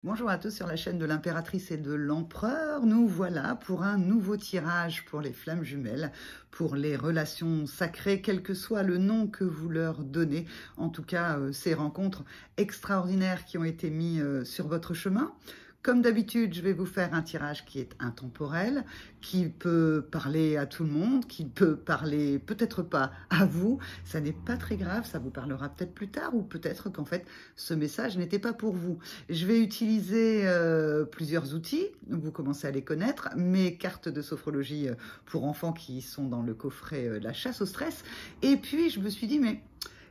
Bonjour à tous sur la chaîne de l'impératrice et de l'empereur. Nous voilà pour un nouveau tirage pour les flammes jumelles, pour les relations sacrées, quel que soit le nom que vous leur donnez. En tout cas, ces rencontres extraordinaires qui ont été mises sur votre chemin. Comme d'habitude, je vais vous faire un tirage qui est intemporel, qui peut parler à tout le monde, qui peut parler peut-être pas à vous. Ça n'est pas très grave, ça vous parlera peut-être plus tard ou peut-être qu'en fait, ce message n'était pas pour vous. Je vais utiliser plusieurs outils, vous commencez à les connaître, mes cartes de sophrologie pour enfants qui sont dans le coffret La chasse au stress. Et puis, je me suis dit, mais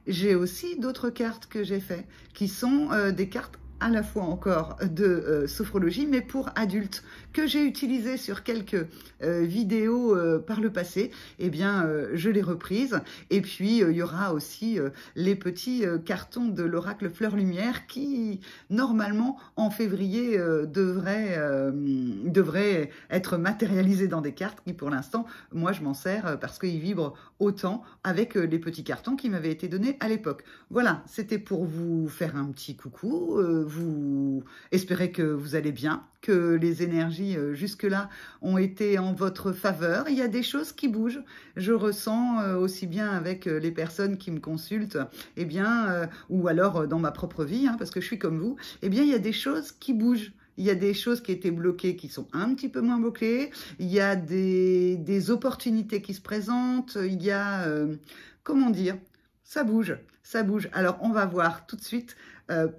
j'ai aussi d'autres cartes que j'ai fait, qui sont des cartes à la fois encore de sophrologie, mais pour adultes, que j'ai utilisé sur quelques vidéos par le passé. Eh bien, je l'ai reprise. Et puis, il y aura aussi les petits cartons de l'oracle Fleur Lumière qui, normalement, en février, devraient être matérialisés dans des cartes qui, pour l'instant, moi, je m'en sers parce qu'ils vibrent autant avec les petits cartons qui m'avaient été donnés à l'époque. Voilà, c'était pour vous faire un petit coucou. Vous espérez que vous allez bien, que les énergies jusque-là ont été en votre faveur. Il y a des choses qui bougent. Je ressens aussi bien avec les personnes qui me consultent, eh bien, ou alors dans ma propre vie, hein, parce que je suis comme vous, eh bien, il y a des choses qui bougent. Il y a des choses qui étaient bloquées qui sont un petit peu moins bloquées. Il y a des opportunités qui se présentent. Il y a, comment dire, ça bouge, ça bouge. Alors, on va voir tout de suite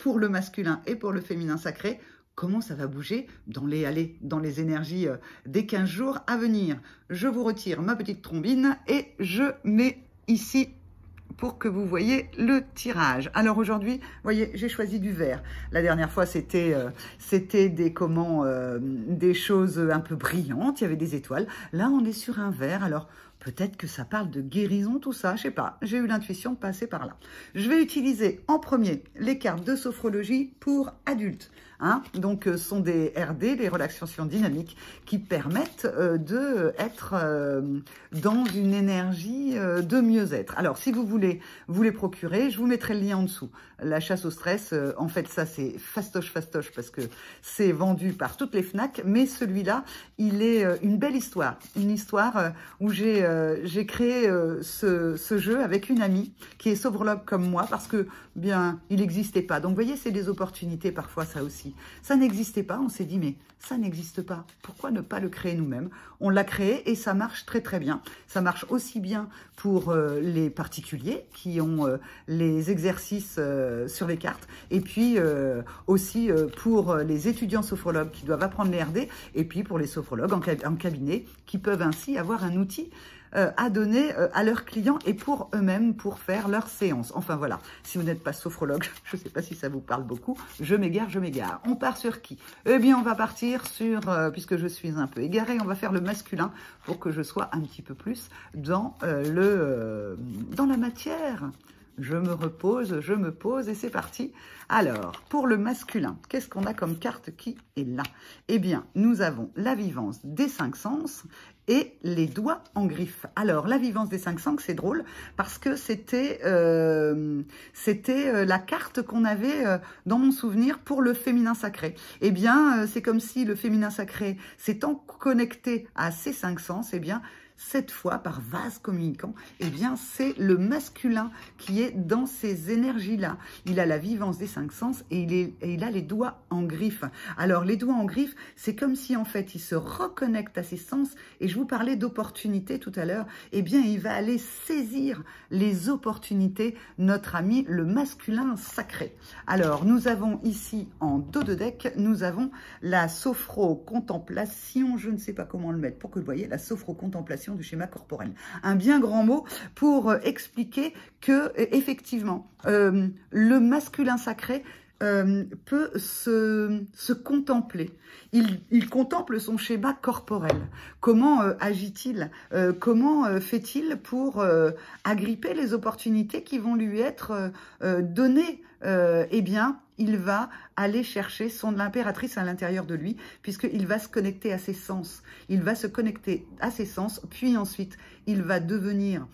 pour le masculin et pour le féminin sacré, comment ça va bouger dans les énergies des 15 jours à venir. Je vous retire ma petite trombine et je mets ici pour que vous voyez le tirage. Alors aujourd'hui, vous voyez, j'ai choisi du vert. La dernière fois, c'était des choses un peu brillantes, il y avait des étoiles. Là, on est sur un vert, alors peut-être que ça parle de guérison, tout ça, je sais pas. J'ai eu l'intuition de passer par là. Je vais utiliser en premier les cartes de sophrologie pour adultes. Hein, donc, ce sont des RD, des relaxations dynamiques, qui permettent d'être dans une énergie de mieux-être. Alors, si vous voulez vous les procurer, je vous mettrai le lien en dessous. La chasse au stress, en fait, ça, c'est fastoche, parce que c'est vendu par toutes les FNAC, mais celui-là, il est une belle histoire. Une histoire où j'ai créé ce jeu avec une amie qui est sophrologue comme moi, parce que, bien, il n'existait pas. Donc, vous voyez, c'est des opportunités parfois, ça aussi. Ça n'existait pas, on s'est dit, mais ça n'existe pas. Pourquoi ne pas le créer nous-mêmes? On l'a créé et ça marche très très bien. Ça marche aussi bien pour les particuliers qui ont les exercices sur les cartes et puis aussi pour les étudiants sophrologues qui doivent apprendre les RD et puis pour les sophrologues en cabinet qui peuvent ainsi avoir un outil à donner à leurs clients et pour eux-mêmes pour faire leurs séances. Enfin voilà, si vous n'êtes pas sophrologue, je ne sais pas si ça vous parle beaucoup, je m'égare. On part sur qui? Eh bien, on va partir sur, puisque je suis un peu égarée, on va faire le masculin pour que je sois un petit peu plus dans la matière. Je me repose, je me pose et c'est parti. Alors, pour le masculin, qu'est-ce qu'on a comme carte qui est là? Eh bien, nous avons la vivance des 5 sens et les doigts en griffe. Alors, la vivance des 5 sens, c'est drôle parce que c'était la carte qu'on avait dans mon souvenir pour le féminin sacré. Eh bien, c'est comme si le féminin sacré s'étant connecté à ces 5 sens, eh bien, cette fois, par vase communicant, eh bien, c'est le masculin qui est dans ces énergies-là. Il a la vivance des 5 sens et il a les doigts en griffe. Alors, les doigts en griffe, c'est comme si, en fait, il se reconnecte à ses sens. Et je vous parlais d'opportunités tout à l'heure. Eh bien, il va aller saisir les opportunités, notre ami, le masculin sacré. Alors, nous avons ici, en dos de deck, nous avons la sophro-contemplation. Je ne sais pas comment le mettre pour que vous voyez la sophro-contemplation du schéma corporel. Un bien grand mot pour expliquer que effectivement le masculin sacré peut se contempler. Il contemple son schéma corporel. Comment agit-il? Comment fait-il pour agripper les opportunités qui vont lui être données? Eh bien, il va aller chercher son impératrice à l'intérieur de lui, puisqu'il va se connecter à ses sens. Il va se connecter à ses sens, puis ensuite, il va devenir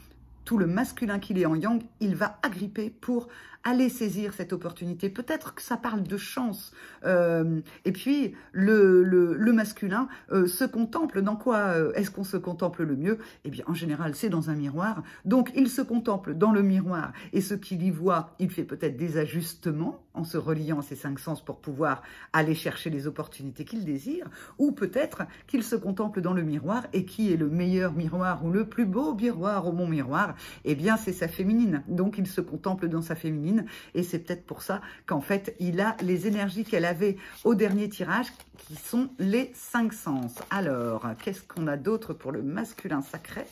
tout le masculin qu'il est en yang, il va agripper pour allez saisir cette opportunité. Peut-être que ça parle de chance. Et puis, le masculin se contemple. Dans quoi est-ce qu'on se contemple le mieux? Eh bien, en général, c'est dans un miroir. Donc, il se contemple dans le miroir. Et ce qu'il y voit, il fait peut-être des ajustements en se reliant à ses 5 sens pour pouvoir aller chercher les opportunités qu'il désire. Ou peut-être qu'il se contemple dans le miroir. Et qui est le meilleur miroir ou le plus beau miroir au mon miroir? Eh bien, c'est sa féminine. Donc, il se contemple dans sa féminine. Et c'est peut-être pour ça qu'en fait, il a les énergies qu'elle avait au dernier tirage, qui sont les 5 sens. Alors, qu'est-ce qu'on a d'autre pour le masculin sacré?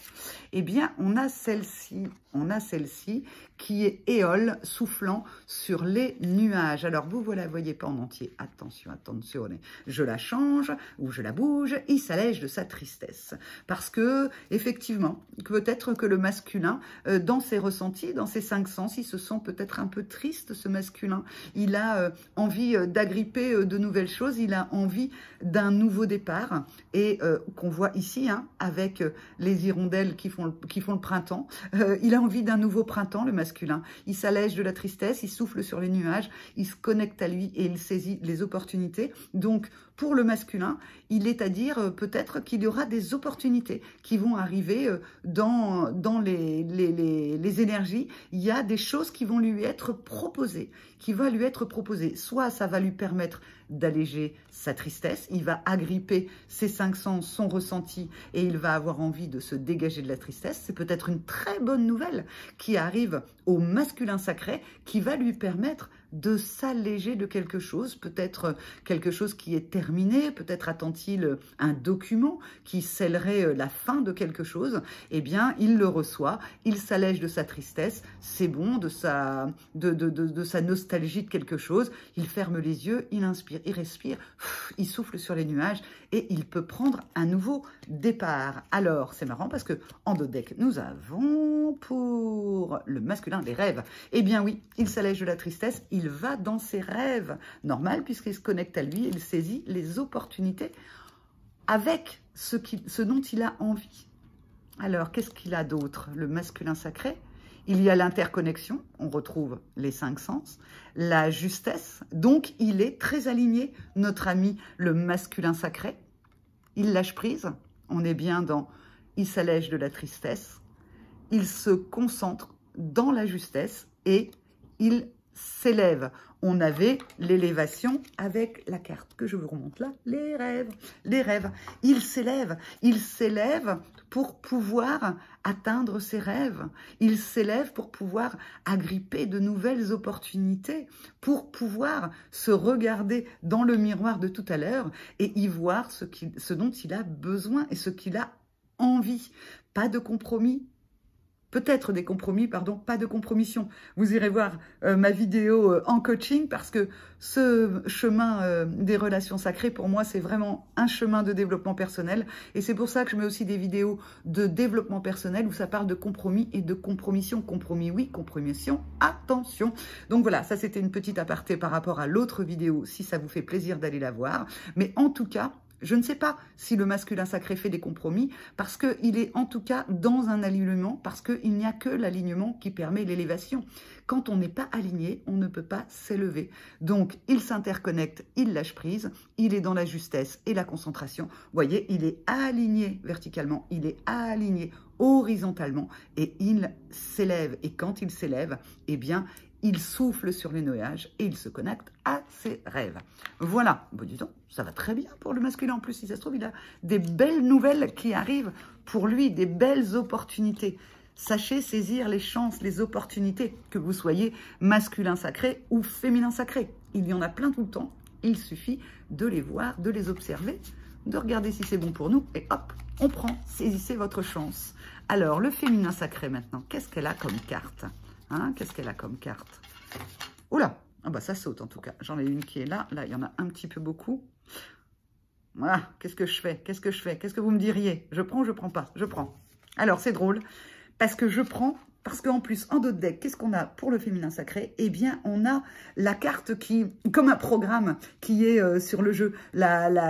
Eh bien, on a celle-ci. On a celle-ci qui est Éole soufflant sur les nuages. Alors, vous ne la voyez pas en entier. Attention, attention. Je la change ou je la bouge. Il s'allège de sa tristesse. Parce que, effectivement, peut-être que le masculin, dans ses ressentis, dans ses 5 sens, il se sent peut-être un peu triste, ce masculin. Il a envie d'agripper de nouvelles choses. Il a envie d'un nouveau départ. Et qu'on voit ici, hein, avec les hirondelles qui font le printemps. Il a envie d'un nouveau printemps, le masculin. Il s'allège de la tristesse, il souffle sur les nuages, il se connecte à lui et il saisit les opportunités. Donc, pour le masculin, il est à dire peut-être qu'il y aura des opportunités qui vont arriver dans les énergies. Il y a des choses qui vont lui être proposées, Soit ça va lui permettre d'alléger sa tristesse, il va agripper ses 5 sens, son ressenti, et il va avoir envie de se dégager de la tristesse. C'est peut-être une très bonne nouvelle qui arrive au masculin sacré, qui va lui permettre de s'alléger de quelque chose, peut-être quelque chose qui est terminé, peut-être attend-il un document qui scellerait la fin de quelque chose. Eh bien, il le reçoit, il s'allège de sa tristesse, c'est bon, de sa nostalgie de quelque chose, il ferme les yeux, il inspire, il respire, il souffle sur les nuages et il peut prendre un nouveau départ. Alors, c'est marrant parce que en dodeck, nous avons pour le masculin des rêves. Eh bien oui, il s'allège de la tristesse, il va dans ses rêves. Normal, puisqu'il se connecte à lui, il saisit les opportunités avec ce dont il a envie. Alors, qu'est-ce qu'il a d'autre, le masculin sacré? Il y a l'interconnexion, on retrouve les 5 sens, la justesse, donc il est très aligné, notre ami le masculin sacré. Il lâche prise, on est bien dans « il s'allège de la tristesse », il se concentre dans la justesse et il s'élève. On avait l'élévation avec la carte que je vous remonte là, les rêves. Les rêves. Il s'élève pour pouvoir atteindre ses rêves. Il s'élève pour pouvoir agripper de nouvelles opportunités, pour pouvoir se regarder dans le miroir de tout à l'heure et y voir ce dont il a besoin et ce qu'il a envie. Pas de compromis. Peut-être des compromis, pardon, pas de compromission. Vous irez voir ma vidéo en coaching parce que ce chemin des relations sacrées, pour moi, c'est vraiment un chemin de développement personnel. Et c'est pour ça que je mets aussi des vidéos de développement personnel où ça parle de compromis et de compromission. Compromis, oui, compromission, attention. Donc voilà, ça c'était une petite aparté par rapport à l'autre vidéo, si ça vous fait plaisir d'aller la voir. Mais en tout cas, je ne sais pas si le masculin sacré fait des compromis parce qu'il est en tout cas dans un alignement, parce qu'il n'y a que l'alignement qui permet l'élévation. Quand on n'est pas aligné, on ne peut pas s'élever. Donc, il s'interconnecte, il lâche prise, il est dans la justesse et la concentration. Vous voyez, il est aligné verticalement, il est aligné horizontalement et il s'élève. Et quand il s'élève, eh bien, il souffle sur les nuages et il se connecte à ses rêves. Voilà, bon, dis donc, ça va très bien pour le masculin. En plus, si ça se trouve, il a des belles nouvelles qui arrivent pour lui, des belles opportunités. Sachez saisir les chances, les opportunités, que vous soyez masculin sacré ou féminin sacré. Il y en a plein tout le temps. Il suffit de les voir, de les observer, de regarder si c'est bon pour nous et hop, on prend, saisissez votre chance. Alors, le féminin sacré maintenant, qu'est-ce qu'elle a comme carte ? Qu'est-ce qu'elle a comme carte? Oula, ah bah ça saute en tout cas. J'en ai une qui est là. Là, il y en a un petit peu beaucoup. Voilà, qu'est-ce que je fais? Qu'est-ce que je fais? Qu'est-ce que vous me diriez? Je prends ou je prends pas? Je prends. Alors, c'est drôle, parce que je prends, parce qu'en plus, en d'autres decks, qu'est-ce qu'on a pour le féminin sacré? Eh bien, on a la carte qui, comme un programme qui est sur le jeu, la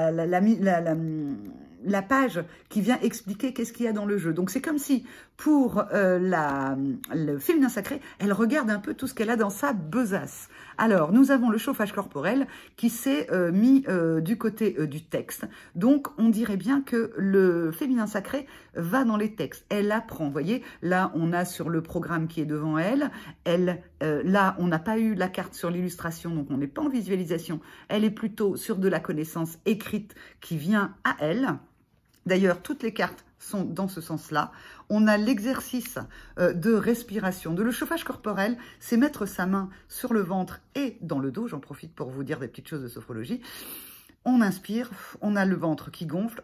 page qui vient expliquer qu'est-ce qu'il y a dans le jeu. Donc, c'est comme si, Pour le féminin sacré, elle regarde un peu tout ce qu'elle a dans sa besace. Alors, nous avons le chauffage corporel qui s'est mis du côté du texte. Donc, on dirait bien que le féminin sacré va dans les textes. Elle apprend, vous voyez. Là, on a sur le programme qui est devant elle. Là, on n'a pas eu la carte sur l'illustration, donc on n'est pas en visualisation. Elle est plutôt sur de la connaissance écrite qui vient à elle. D'ailleurs, toutes les cartes sont dans ce sens-là. On a l'exercice de respiration, de le chauffage corporel, c'est mettre sa main sur le ventre et dans le dos. J'en profite pour vous dire des petites choses de sophrologie. On inspire, on a le ventre qui gonfle,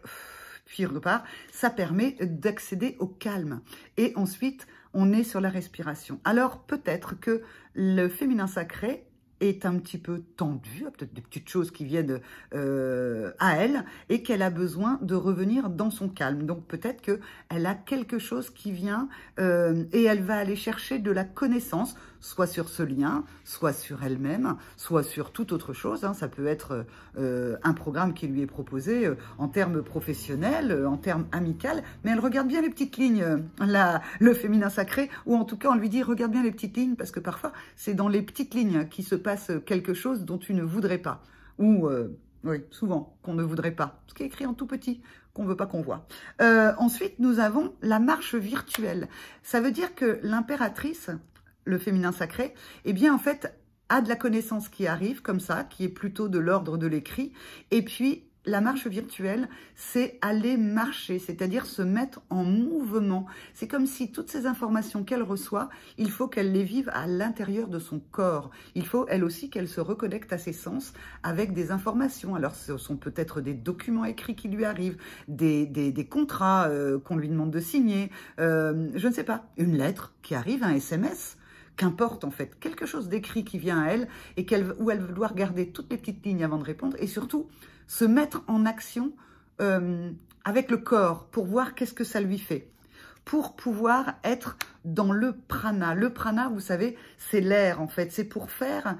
puis repart. Ça permet d'accéder au calme. Et ensuite, on est sur la respiration. Alors, peut-être que le féminin sacré est un petit peu tendue, peut-être des petites choses qui viennent à elle, et qu'elle a besoin de revenir dans son calme. Donc peut-être qu'elle a quelque chose qui vient et elle va aller chercher de la connaissance, soit sur ce lien, soit sur elle-même, soit sur toute autre chose. Hein. Ça peut être un programme qui lui est proposé en termes professionnels, en termes amicaux, mais elle regarde bien les petites lignes, le féminin sacré, ou en tout cas on lui dit regarde bien les petites lignes, parce que parfois c'est dans les petites lignes qui se passe quelque chose dont tu ne voudrais pas, ou oui, souvent qu'on ne voudrait pas, ce qui est écrit en tout petit, qu'on ne veut pas qu'on voit. Ensuite, nous avons la marche virtuelle. Ça veut dire que l'impératrice, le féminin sacré, eh bien en fait, a de la connaissance qui arrive comme ça, qui est plutôt de l'ordre de l'écrit, et puis la marche virtuelle, c'est aller marcher, c'est-à-dire se mettre en mouvement. C'est comme si toutes ces informations qu'elle reçoit, il faut qu'elle les vive à l'intérieur de son corps. Il faut, elle aussi, qu'elle se reconnecte à ses sens avec des informations. Alors, ce sont peut-être des documents écrits qui lui arrivent, des contrats qu'on lui demande de signer, je ne sais pas, une lettre qui arrive, un SMS. Qu'importe en fait, quelque chose d'écrit qui vient à elle et où elle doit regarder toutes les petites lignes avant de répondre et surtout se mettre en action avec le corps pour voir qu'est-ce que ça lui fait, pour pouvoir être dans le prana. Le prana, vous savez, c'est l'air en fait, c'est pour faire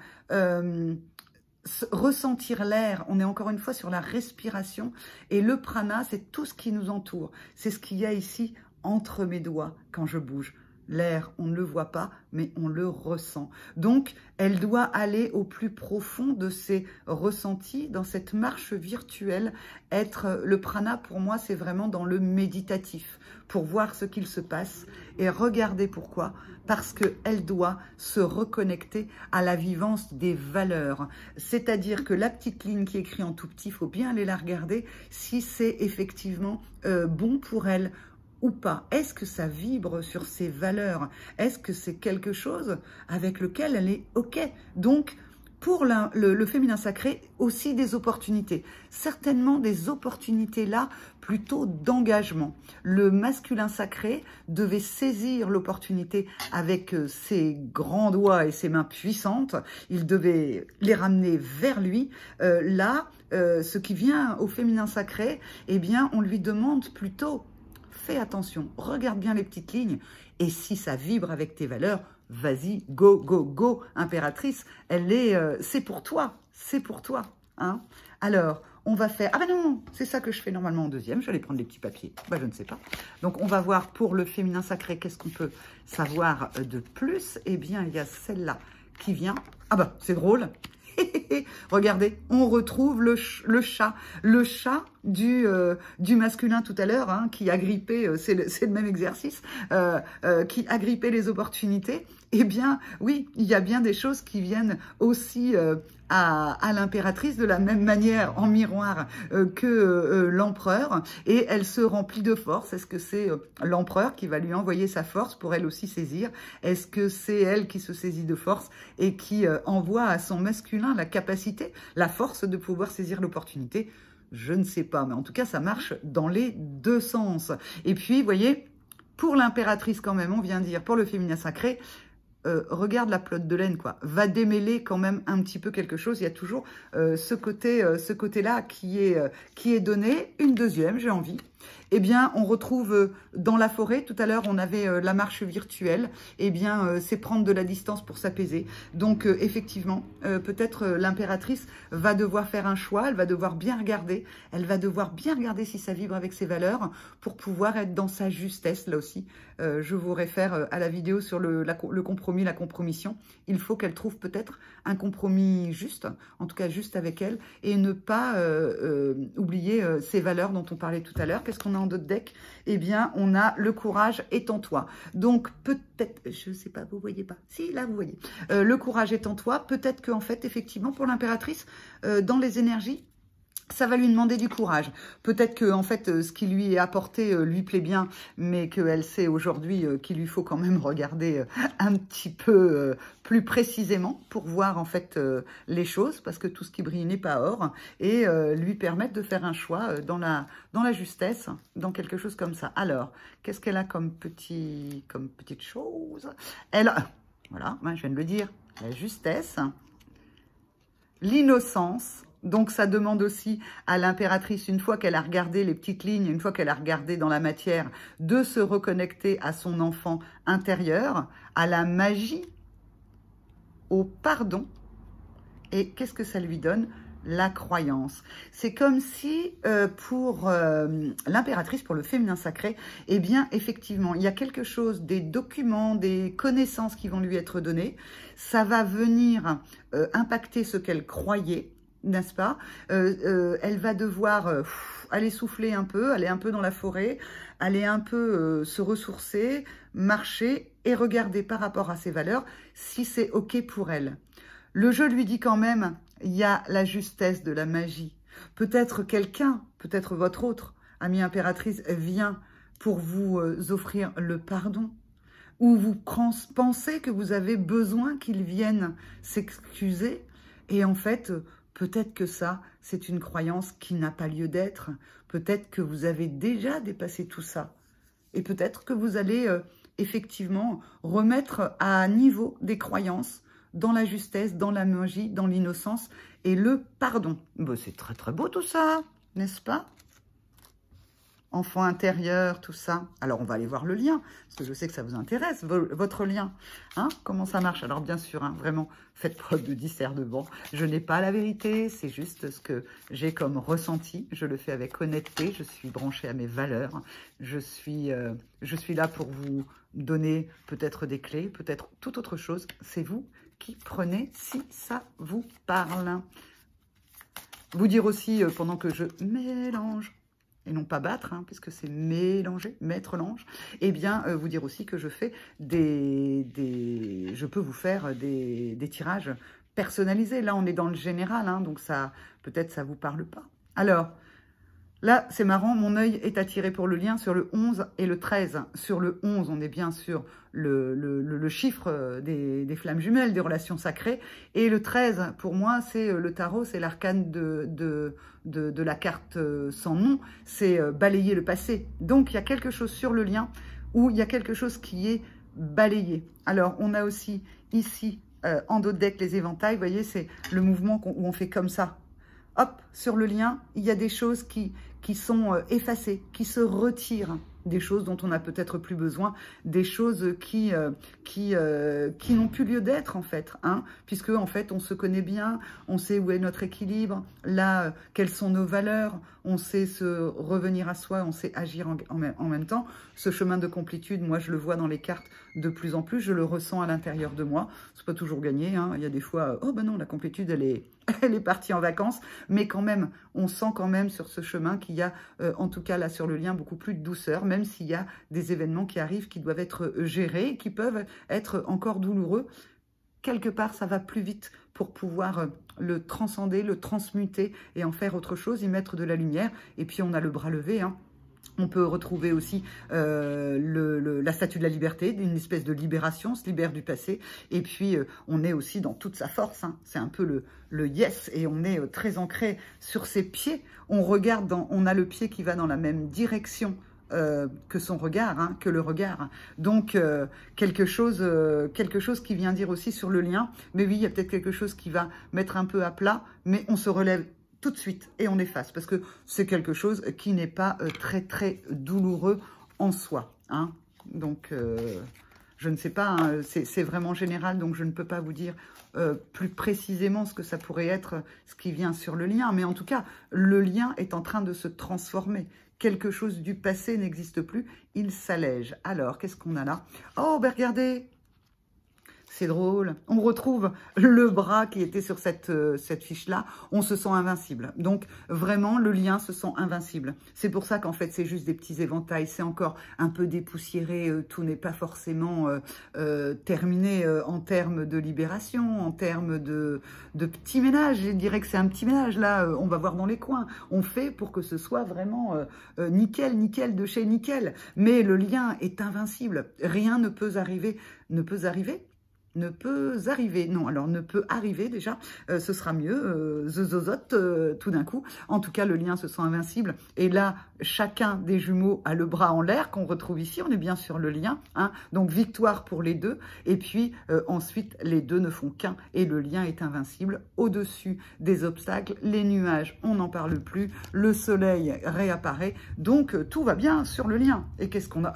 ressentir l'air. On est encore une fois sur la respiration et le prana, c'est tout ce qui nous entoure. C'est ce qu'il y a ici entre mes doigts quand je bouge. L'air, on ne le voit pas, mais on le ressent. Donc, elle doit aller au plus profond de ses ressentis, dans cette marche virtuelle. Le prana, pour moi, c'est vraiment dans le méditatif, pour voir ce qu'il se passe. Et regardez pourquoi. Parce qu'elle doit se reconnecter à la vivance des valeurs. C'est-à-dire que la petite ligne qui est écrite en tout petit, il faut bien aller la regarder si c'est effectivement bon pour elle, ou pas? Est-ce que ça vibre sur ses valeurs? Est-ce que c'est quelque chose avec lequel elle est OK? Donc, pour le féminin sacré, aussi des opportunités. Certainement des opportunités là, plutôt d'engagement. Le masculin sacré devait saisir l'opportunité avec ses grands doigts et ses mains puissantes. Il devait les ramener vers lui. Ce qui vient au féminin sacré, eh bien, on lui demande plutôt... Fais attention, regarde bien les petites lignes et si ça vibre avec tes valeurs, vas-y, go, go, go, impératrice, c'est pour toi, c'est pour toi. Hein. Alors, on va faire... Ah ben non, c'est ça que je fais normalement en deuxième, je vais aller prendre les petits papiers, je ne sais pas. Donc, on va voir pour le féminin sacré, qu'est-ce qu'on peut savoir de plus? Eh bien, il y a celle-là qui vient... Ah ben, c'est drôle. Regardez, on retrouve le chat du masculin tout à l'heure, hein, qui agrippait, c'est le même exercice, qui agrippait les opportunités. Eh bien, oui, il y a bien des choses qui viennent aussi à l'impératrice de la même manière en miroir que l'empereur, et elle se remplit de force. Est-ce que c'est l'empereur qui va lui envoyer sa force pour elle aussi saisir? Est-ce que c'est elle qui se saisit de force et qui envoie à son masculin la capacité, la force de pouvoir saisir l'opportunité? Je ne sais pas, mais en tout cas, ça marche dans les deux sens. Et puis, vous voyez, pour l'impératrice quand même, on vient dire, pour le féminin sacré, regarde la pelote de laine, quoi. Va démêler quand même un petit peu quelque chose. Il y a toujours ce côté-là qui est donné. Une deuxième, j'ai envie. Eh bien, on retrouve dans la forêt, tout à l'heure, on avait la marche virtuelle. Eh bien, c'est prendre de la distance pour s'apaiser. Donc, effectivement, peut-être l'impératrice va devoir faire un choix, elle va devoir bien regarder. Elle va devoir bien regarder si ça vibre avec ses valeurs pour pouvoir être dans sa justesse, là aussi. Je vous réfère à la vidéo sur le compromis, la compromission. Il faut qu'elle trouve peut-être un compromis juste, en tout cas juste avec elle, et ne pas oublier ses valeurs dont on parlait tout à l'heure. Qu'est-ce qu'on a en d'autres decks? Eh bien, on a le courage est en toi. Donc, peut-être, je ne sais pas, vous voyez pas. Si, là, vous voyez. Le courage est en toi. Peut-être qu'en fait, effectivement, pour l'impératrice, dans les énergies, ça va lui demander du courage. Peut-être que en fait, ce qui lui est apporté lui plaît bien, mais qu'elle sait aujourd'hui qu'il lui faut quand même regarder un petit peu plus précisément pour voir en fait les choses, parce que tout ce qui brille n'est pas or, et lui permettre de faire un choix dans la justesse, dans quelque chose comme ça. Alors, qu'est-ce qu'elle a comme petite chose? Elle a, voilà, je viens de le dire, la justesse, l'innocence. Donc, ça demande aussi à l'impératrice, une fois qu'elle a regardé les petites lignes, une fois qu'elle a regardé dans la matière, de se reconnecter à son enfant intérieur, à la magie, au pardon. Et qu'est-ce que ça lui donne? La croyance. C'est comme si pour l'impératrice, pour le féminin sacré, eh bien, effectivement, il y a quelque chose, des documents, des connaissances qui vont lui être données. Ça va venir impacter ce qu'elle croyait, n'est-ce pas? Elle va devoir aller souffler un peu, aller un peu dans la forêt, aller un peu se ressourcer, marcher et regarder par rapport à ses valeurs si c'est OK pour elle. Le jeu lui dit quand même, il y a la justesse de la magie. Peut-être quelqu'un, peut-être votre autre amie impératrice vient pour vous offrir le pardon. Ou vous pensez que vous avez besoin qu'il vienne s'excuser. Et en fait, peut-être que ça, c'est une croyance qui n'a pas lieu d'être. Peut-être que vous avez déjà dépassé tout ça. Et peut-être que vous allez effectivement remettre à niveau des croyances dans la justesse, dans la magie, dans l'innocence et le pardon. Bon, c'est très très beau tout ça, n'est-ce pas? Enfant intérieur, tout ça. Alors, on va aller voir le lien, parce que je sais que ça vous intéresse, votre lien. Hein? Comment ça marche? Alors, bien sûr, hein, vraiment, faites preuve de discernement. Je n'ai pas la vérité, c'est juste ce que j'ai comme ressenti. Je le fais avec honnêteté, je suis branchée à mes valeurs. Je suis là pour vous donner peut-être des clés, peut-être toute autre chose. C'est vous qui prenez si ça vous parle. Vous dire aussi, pendant que je mélange, et non pas battre, hein, puisque c'est mélanger, mettre l'ange, eh bien, vous dire aussi que je fais je peux vous faire des tirages personnalisés. Là, on est dans le général, hein, donc ça, peut-être ça vous parle pas. Alors, là, c'est marrant, mon œil est attiré pour le lien sur le 11 et le 13. Sur le 11, on est bien sur le chiffre des flammes jumelles, des relations sacrées. Et le 13, pour moi, c'est le tarot, c'est l'arcane de la carte sans nom. C'est balayer le passé. Donc, il y a quelque chose sur le lien où il y a quelque chose qui est balayé. Alors, on a aussi ici, en dos de deck, les éventails. Vous voyez, c'est le mouvement où on fait comme ça. Hop, sur le lien, il y a des choses qui sont effacées, qui se retirent, des choses dont on n'a peut-être plus besoin, des choses qui n'ont plus lieu d'être en fait, hein, puisque en fait on se connaît bien, on sait où est notre équilibre, là, quelles sont nos valeurs, on sait se revenir à soi, on sait agir en même temps. Ce chemin de complétude, moi je le vois dans les cartes de plus en plus, je le ressens à l'intérieur de moi. C'est pas toujours gagné, hein. Il y a des fois, oh ben non, la complétude elle est partie en vacances, mais quand même, on sent quand même sur ce chemin qu'il y a, en tout cas là sur le lien, beaucoup plus de douceur, même s'il y a des événements qui arrivent, qui doivent être gérés, qui peuvent être encore douloureux. Quelque part, ça va plus vite pour pouvoir le transcender, le transmuter et en faire autre chose, y mettre de la lumière. Et puis, on a le bras levé, hein. On peut retrouver aussi la statue de la liberté, une espèce de libération, se libère du passé. Et puis, on est aussi dans toute sa force, hein. C'est un peu le yes et on est très ancré sur ses pieds. On regarde, on a le pied qui va dans la même direction que son regard, hein, que le regard. Donc, quelque chose qui vient dire aussi sur le lien. Mais oui, il y a peut-être quelque chose qui va mettre un peu à plat, mais on se relève tout de suite et on efface parce que c'est quelque chose qui n'est pas très très douloureux en soi. Hein. Donc, je ne sais pas, hein, c'est vraiment général, donc je ne peux pas vous dire plus précisément ce que ça pourrait être, ce qui vient sur le lien. Mais en tout cas, le lien est en train de se transformer. Quelque chose du passé n'existe plus, il s'allège. Alors, qu'est-ce qu'on a là? Oh, ben regardez! C'est drôle. On retrouve le bras qui était sur cette fiche-là. On se sent invincible. Donc, vraiment, le lien se sent invincible. C'est pour ça qu'en fait, c'est juste des petits éventails. C'est encore un peu dépoussiéré. Tout n'est pas forcément terminé en termes de libération, en termes de petit ménage. Je dirais que c'est un petit ménage. Là, on va voir dans les coins. On fait pour que ce soit vraiment nickel, nickel de chez nickel. Mais le lien est invincible. Rien ne peut arriver. Ne peut arriver? Ne peut arriver, non, alors ne peut arriver déjà, ce sera mieux, zozozote tout d'un coup. En tout cas, le lien se sent invincible. Et là, chacun des jumeaux a le bras en l'air qu'on retrouve ici, on est bien sur le lien. Hein, donc, victoire pour les deux. Et puis, ensuite, les deux ne font qu'un et le lien est invincible. Au-dessus des obstacles, les nuages, on n'en parle plus. Le soleil réapparaît. Donc, tout va bien sur le lien. Et qu'est-ce qu'on a?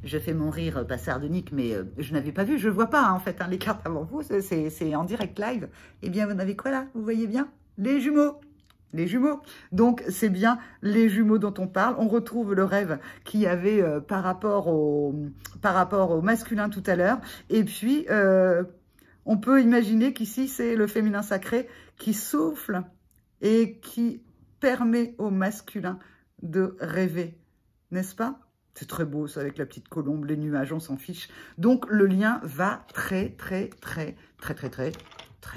Je fais mon rire pas sardonique, mais je n'avais pas vu, je ne vois pas en fait hein, les cartes avant vous, c'est en direct live. Eh bien, vous avez quoi là? Vous voyez bien? Les jumeaux. Les jumeaux. Donc, c'est bien les jumeaux dont on parle. On retrouve le rêve qu'il y avait par rapport au masculin tout à l'heure. Et puis, on peut imaginer qu'ici, c'est le féminin sacré qui souffle et qui permet au masculin de rêver. N'est-ce pas? C'est très beau, ça, avec la petite colombe, les nuages, on s'en fiche. Donc, le lien va très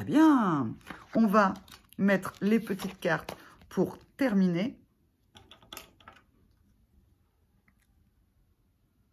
bien. On va mettre les petites cartes pour terminer.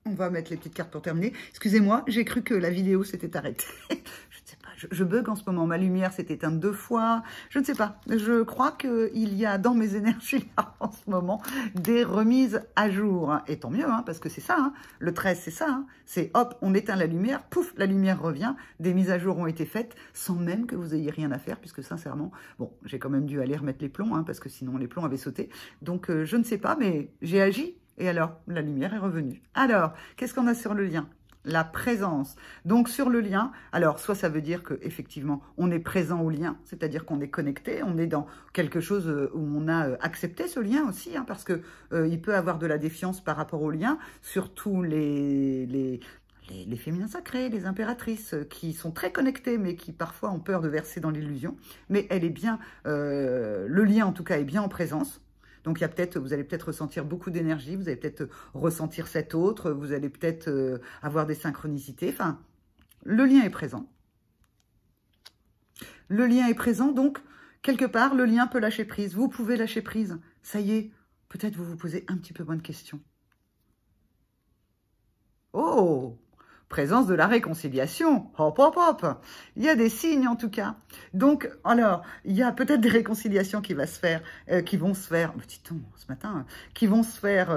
On va mettre les petites cartes pour terminer. Excusez-moi, j'ai cru que la vidéo s'était arrêtée. Je ne sais pas, je bug en ce moment. Ma lumière s'est éteinte 2 fois. Je ne sais pas. Je crois qu'il y a dans mes énergies là, en ce moment des remises à jour. Et tant mieux, hein, parce que c'est ça. Hein. Le 13, c'est ça. Hein. C'est hop, on éteint la lumière, pouf, la lumière revient. Des mises à jour ont été faites sans même que vous ayez rien à faire, puisque sincèrement, bon, j'ai quand même dû aller remettre les plombs, hein, parce que sinon les plombs avaient sauté. Donc, je ne sais pas, mais j'ai agi. Et alors, la lumière est revenue. Alors, qu'est-ce qu'on a sur le lien? La présence. Donc, sur le lien, alors, soit ça veut dire qu'effectivement, on est présent au lien, c'est-à-dire qu'on est connecté, on est dans quelque chose où on a accepté ce lien aussi, hein, parce que il peut avoir de la défiance par rapport au lien, surtout les féminins sacrés, les impératrices, qui sont très connectées, mais qui parfois ont peur de verser dans l'illusion. Mais elle est bien, le lien en tout cas est bien en présence. Donc, vous allez peut-être ressentir beaucoup d'énergie, vous allez peut-être ressentir cet autre, vous allez peut-être avoir des synchronicités. Enfin, le lien est présent. Le lien est présent, donc, quelque part, le lien peut lâcher prise. Vous pouvez lâcher prise. Ça y est, peut-être vous vous posez un petit peu moins de questions. Oh! Présence de la réconciliation. Hop, hop, hop. Il y a des signes en tout cas. Donc, alors, il y a peut-être des réconciliations qui vont se faire, petit-on ce matin, qui vont se faire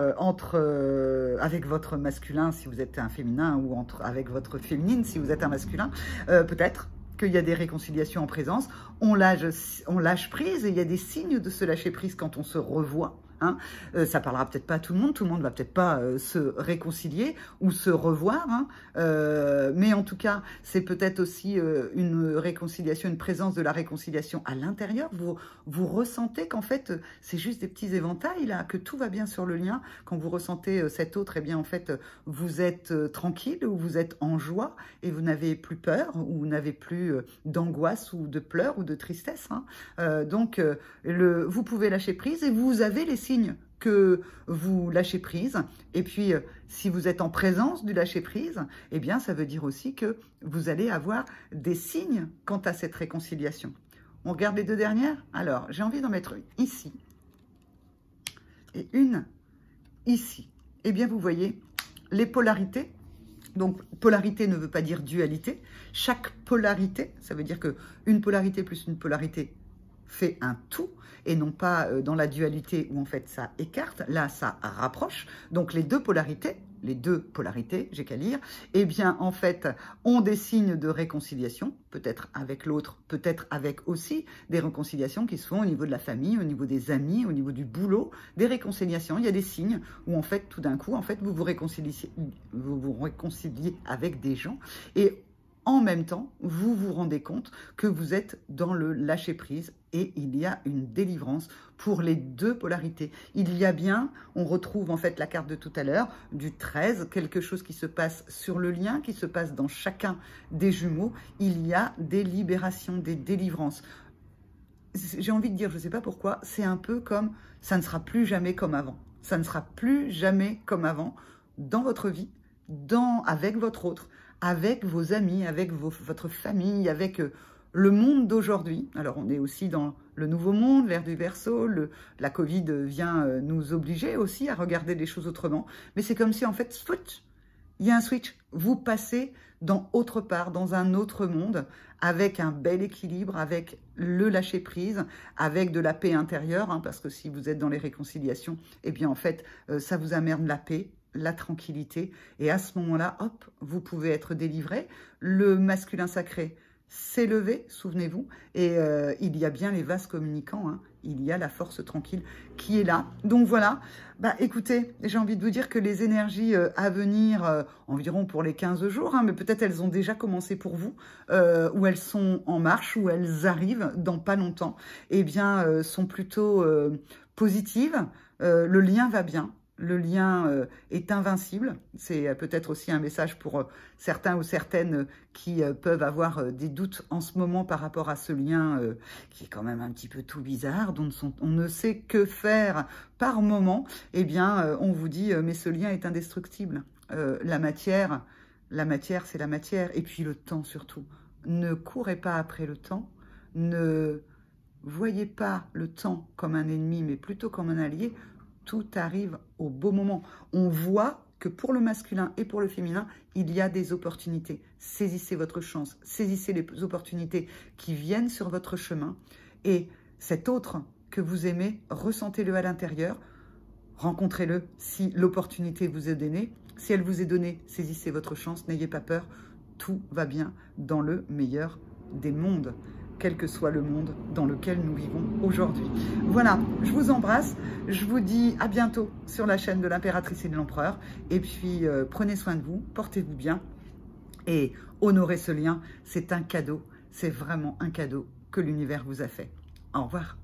avec votre masculin si vous êtes un féminin ou avec votre féminine si vous êtes un masculin. Peut-être qu'il y a des réconciliations en présence. On lâche prise et il y a des signes de se lâcher prise quand on se revoit. Hein, ça parlera peut-être pas à tout le monde va peut-être pas se réconcilier ou se revoir, hein, mais en tout cas, c'est peut-être aussi une réconciliation, une présence de la réconciliation à l'intérieur. Vous ressentez qu'en fait, c'est juste des petits éventails, là, que tout va bien sur le lien. Quand vous ressentez cet autre, eh bien, en fait, vous êtes tranquille ou vous êtes en joie et vous n'avez plus peur ou vous n'avez plus d'angoisse ou de pleurs ou de tristesse. Hein. Donc, vous pouvez lâcher prise et vous avez les signes que vous lâchez prise. Et puis, si vous êtes en présence du lâcher prise, eh bien, ça veut dire aussi que vous allez avoir des signes quant à cette réconciliation. On regarde les 2 dernières. Alors, j'ai envie d'en mettre une ici et une ici. Eh bien, vous voyez les polarités. Donc, polarité ne veut pas dire dualité. Chaque polarité, ça veut dire qu'une polarité plus une polarité fait un tout et non pas dans la dualité où en fait ça écarte, là ça rapproche. Donc les 2 polarités, les deux polarités, j'ai qu'à lire, eh bien, en fait, ont des signes de réconciliation, peut-être avec l'autre, peut-être avec aussi des réconciliations qui se font au niveau de la famille, au niveau des amis, au niveau du boulot, des réconciliations. Il y a des signes où, en fait, tout d'un coup, en fait, vous vous réconciliez avec des gens et en même temps, vous vous rendez compte que vous êtes dans le lâcher-prise et il y a une délivrance pour les deux polarités. Il y a bien, on retrouve en fait la carte de tout à l'heure, du 13, quelque chose qui se passe sur le lien, qui se passe dans chacun des jumeaux. Il y a des libérations, des délivrances. J'ai envie de dire, je ne sais pas pourquoi, c'est un peu comme ça ne sera plus jamais comme avant. Ça ne sera plus jamais comme avant dans votre vie, avec votre autre, avec vos amis, avec votre famille, avec le monde d'aujourd'hui. Alors, on est aussi dans le nouveau monde, l'ère du Verseau, la Covid vient nous obliger aussi à regarder les choses autrement. Mais c'est comme si, en fait, il y a un switch. Vous passez dans autre part, dans un autre monde, avec un bel équilibre, avec le lâcher-prise, avec de la paix intérieure, hein, parce que si vous êtes dans les réconciliations, eh bien, en fait, ça vous amène la paix, la tranquillité, et à ce moment-là, hop, vous pouvez être délivré. Le masculin sacré s'est levé, souvenez-vous, et il y a bien les vases communicants, hein, il y a la force tranquille qui est là. Donc voilà, bah écoutez, j'ai envie de vous dire que les énergies à venir, environ pour les 15 jours, hein, mais peut-être elles ont déjà commencé pour vous, ou elles sont en marche, ou elles arrivent dans pas longtemps, eh bien, sont plutôt positives, le lien va bien. Le lien est invincible. C'est peut-être aussi un message pour certains ou certaines qui peuvent avoir des doutes en ce moment par rapport à ce lien qui est quand même un petit peu tout bizarre, dont on ne sait que faire par moment. Eh bien, on vous dit, mais ce lien est indestructible. La matière, c'est la matière. Et puis le temps surtout. Ne courez pas après le temps. Ne voyez pas le temps comme un ennemi, mais plutôt comme un allié. Tout arrive au beau moment. On voit que pour le masculin et pour le féminin, il y a des opportunités. Saisissez votre chance, saisissez les opportunités qui viennent sur votre chemin. Et cet autre que vous aimez, ressentez-le à l'intérieur, rencontrez-le si l'opportunité vous est donnée. Si elle vous est donnée, saisissez votre chance, n'ayez pas peur. Tout va bien dans le meilleur des mondes, quel que soit le monde dans lequel nous vivons aujourd'hui. Voilà, je vous embrasse, je vous dis à bientôt sur la chaîne de l'Impératrice et de l'Empereur, et puis prenez soin de vous, portez-vous bien, et honorez ce lien, c'est un cadeau, c'est vraiment un cadeau que l'univers vous a fait. Au revoir.